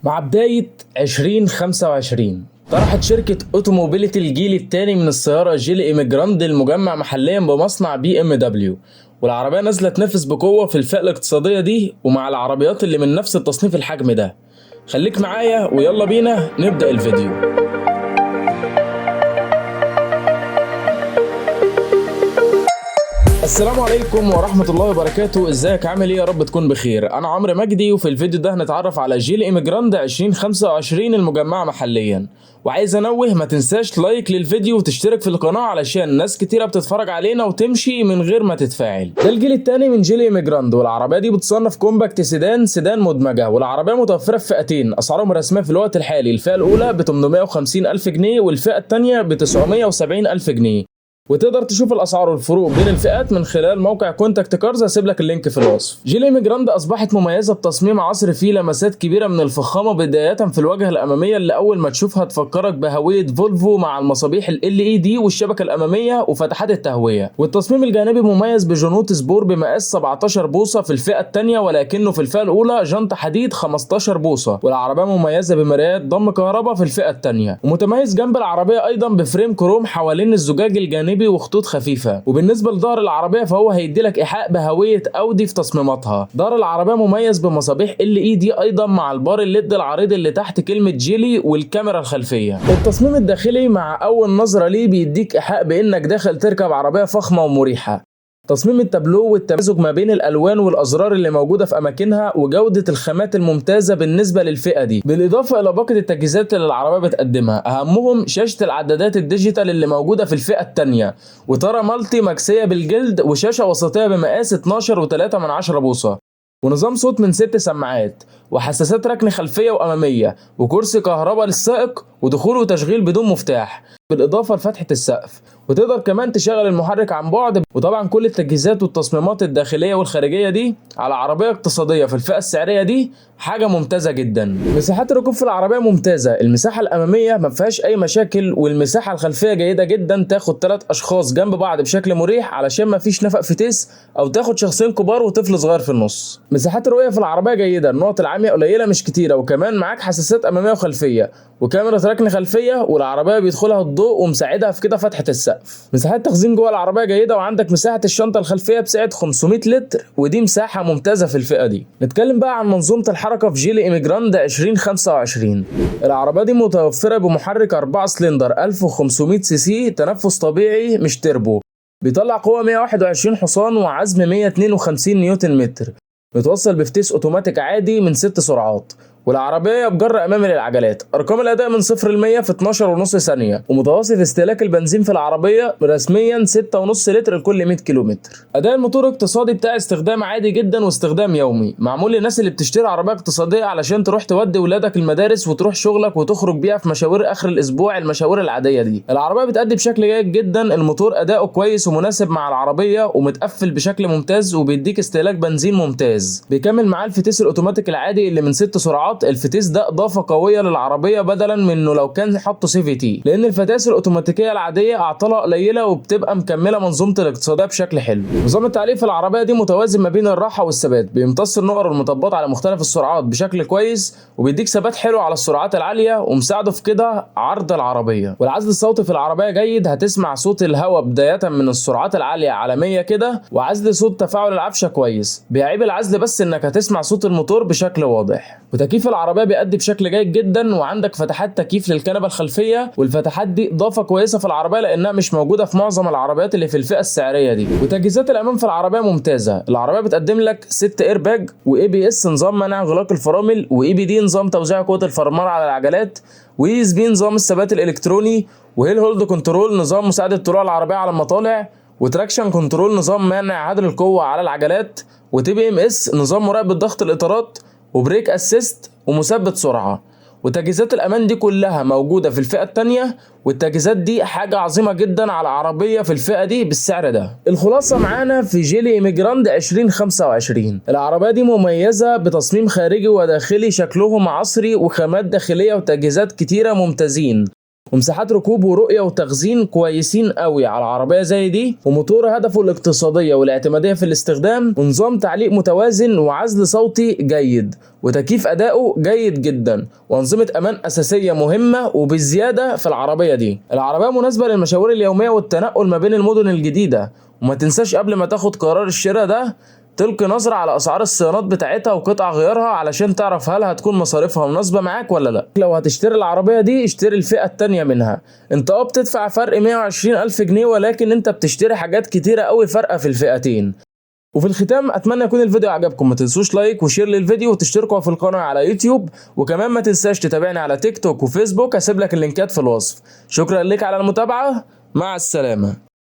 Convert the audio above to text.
مع بداية 2025 طرحت شركة اوتوموبيليتي الجيل الثاني من السيارة جيلي ايميجراند المجمع محليا بمصنع BMW، والعربية نازلة تنافس بقوة في الفئة الاقتصادية دي ومع العربيات اللي من نفس التصنيف الحجم ده. خليك معايا ويلا بينا نبدأ الفيديو. السلام عليكم ورحمة الله وبركاته، ازيك عامل ايه؟ يا رب تكون بخير. انا عمرو مجدي وفي الفيديو ده هنتعرف على جيلي ايميجراند 2025 المجمعة محليا، وعايز انوه ما تنساش لايك للفيديو وتشترك في القناة علشان ناس كتيرة بتتفرج علينا وتمشي من غير ما تتفاعل. ده الجيل الثاني من جيلي ايميجراند، والعربية دي بتصنف كومباكت سيدان مدمجة، والعربية متوفرة في فئتين اسعارهم الرسمية في الوقت الحالي. الفئة الاولى ب 850 الف جنيه والفئة الثانية ب 970 الف جنيه، وتقدر تشوف الاسعار والفروق بين الفئات من خلال موقع كونتاكت كارز، هسيب لك اللينك في الوصف. جيلي ايميجراند اصبحت مميزه بتصميم عصري فيه لمسات كبيره من الفخامه، بدايه في الواجهه الاماميه اللي اول ما تشوفها تفكرك بهويه فولفو مع المصابيح ال LED والشبكه الاماميه وفتحات التهويه. والتصميم الجانبي مميز بجنوط سبور بمقاس 17 بوصه في الفئه الثانيه، ولكنه في الفئه الاولى جنط حديد 15 بوصه، والعربيه مميزه بمرايات ضم كهرباء في الفئه الثانيه. ومتميز جنب العربيه ايضا بفريم كروم حوالين الزجاج الجانبي وخطوط خفيفه. وبالنسبه لظهر العربيه فهو هيديلك ايحاء بهويه اودي في تصميماتها. ظهر العربيه مميز بمصابيح LED ايضا مع البار الليد العريض اللي تحت كلمه جيلي والكاميرا الخلفيه. التصميم الداخلي مع اول نظره ليه بيديك ايحاء بانك داخل تركب عربيه فخمه ومريحه. تصميم التابلو والتمازج ما بين الالوان والازرار اللي موجوده في اماكنها وجوده الخامات الممتازه بالنسبه للفئه دي، بالاضافه الى باقه التجهيزات اللي العربيه بتقدمها، اهمهم شاشه العدادات الديجيتال اللي موجوده في الفئه الثانيه، وترى مالتي مكسيه بالجلد، وشاشه وسطيه بمقاس 12.3 بوصه، ونظام صوت من 6 سماعات، وحساسات ركن خلفيه واماميه، وكرسي كهرباء للسائق، ودخول وتشغيل بدون مفتاح، بالاضافه لفتحه السقف، وتقدر كمان تشغل المحرك عن بعد. وطبعا كل التجهيزات والتصميمات الداخليه والخارجيه دي على عربيه اقتصاديه في الفئه السعريه دي حاجه ممتازه جدا. مساحات الركوب في العربيه ممتازه، المساحه الاماميه ما فيهاش اي مشاكل، والمساحه الخلفيه جيده جدا، تاخد 3 اشخاص جنب بعض بشكل مريح علشان ما فيش نفق فتيس، او تاخد شخصين كبار وطفل صغير في النص. مساحات الرؤيه في العربيه جيده، النقط العاميه قليله مش كتيره، وكمان معاك حساسات اماميه وخلفيه وكاميرا ركن خلفيه، والعربيه بيدخلها الضوء ومساعدها في كده فتحه السقف. مساحات تخزين جوه العربيه جيده، وعندك مساحه الشنطه الخلفيه بسعه 500 لتر، ودي مساحه ممتازه في الفئه دي. نتكلم بقى عن منظومه الحركه في جيلي ايميجراند 2025. العربيه دي متوفره بمحرك 4 سلندر 1500 سي سي، تنفس طبيعي مش تربو، بيطلع قوه 121 حصان وعزم 152 نيوتن متر، متوصل بفتيس اوتوماتيك عادي من 6 سرعات، والعربية بجر أمامي للعجلات. أرقام الأداء من 0 ل 100 في 12.5 ثانية، ومتوسط استهلاك البنزين في العربية رسميا 6.5 لتر لكل 100 كيلومتر. أداء الموتور اقتصادي بتاع استخدام عادي جدا واستخدام يومي، معمول للناس اللي بتشتري عربية اقتصادية علشان تروح تودي ولادك المدارس وتروح شغلك وتخرج بيها في مشاوير آخر الأسبوع، المشاوير العادية دي. العربية بتأدي بشكل جيد جدا، الموتور أداؤه كويس ومناسب مع العربية ومتقفل بشكل ممتاز، وبيديك استهلاك بنزين ممتاز. بيكمل معاه الفتيس الأوتوماتيك العادي اللي من 6 سرعات. الفتيس ده اضافه قويه للعربيه بدلا من انه لو كان حطه CVT، لان الفتيس الاوتوماتيكيه العاديه اعطالها قليله وبتبقى مكمله منظومه الاقتصاديه بشكل حلو. نظام التعليق في العربيه دي متوازن ما بين الراحه والثبات، بيمتص النقر والمطبات على مختلف السرعات بشكل كويس، وبيديك ثبات حلو على السرعات العاليه، ومساعده في كده عرض العربيه. والعزل الصوتي في العربيه جيد، هتسمع صوت الهواء بدايه من السرعات العاليه على 100 كده، وعزل صوت تفاعل العفشه كويس. بيعيب العزل بس انك هتسمع صوت الموتور بشكل واضح. وتكييف العربيه بيأدي بشكل جيد جدا، وعندك فتحات تكييف للكنبه الخلفيه، والفتحات دي اضافه كويسه في العربيه لانها مش موجوده في معظم العربيات اللي في الفئه السعريه دي. وتجهيزات الامان في العربيه ممتازه، العربيه بتقدم لك 6 ايرباج، وABS نظام منع انغلاق الفرامل، وEBD نظام توزيع قوه الفرمان على العجلات، وESP نظام الثبات الالكتروني، وهيل هولد كنترول نظام مساعده طلوع العربيه على المطالع، وتراكشن كنترول نظام منع عدل القوه على العجلات، وTPMS نظام مراقبه ضغط الاطارات، وبريك اسيست، ومثبت سرعه. وتجهيزات الامان دي كلها موجوده في الفئه الثانيه، والتجهيزات دي حاجه عظيمه جدا على عربيه في الفئه دي بالسعر ده. الخلاصه معانا في جيلي ايميجراند 2025، العربيه دي مميزه بتصميم خارجي وداخلي شكلهم عصري، وخامات داخليه وتجهيزات كتيره ممتازين. ومساحات ركوب ورؤية وتخزين كويسين قوي على عربية زي دي، وموتور هدفه الاقتصادية والاعتمادية في الاستخدام، ونظام تعليق متوازن وعزل صوتي جيد، وتكييف أداؤه جيد جدا، وأنظمة أمان أساسية مهمة وبالزيادة في العربية دي. العربية مناسبة للمشاوير اليومية والتنقل ما بين المدن الجديدة. وما تنساش قبل ما تاخد قرار الشراء ده تلقي نظرة على أسعار الصيانات بتاعتها وقطع غيارها علشان تعرف هل هتكون مصاريفها مناسبة معاك ولا لا. لو هتشتري العربية دي اشتري الفئة التانية منها. انت بتدفع فرق 120 ألف جنيه، ولكن انت بتشتري حاجات كتيرة قوي فارقة في الفئتين. وفي الختام اتمنى يكون الفيديو عجبكم، ما تنسوش لايك وشير للفيديو وتشتركوا في القناة على يوتيوب، وكمان ما تنساش تتابعني على تيك توك وفيسبوك، هسيب لك اللينكات في الوصف. شكرا لك على المتابعة، مع السلامة.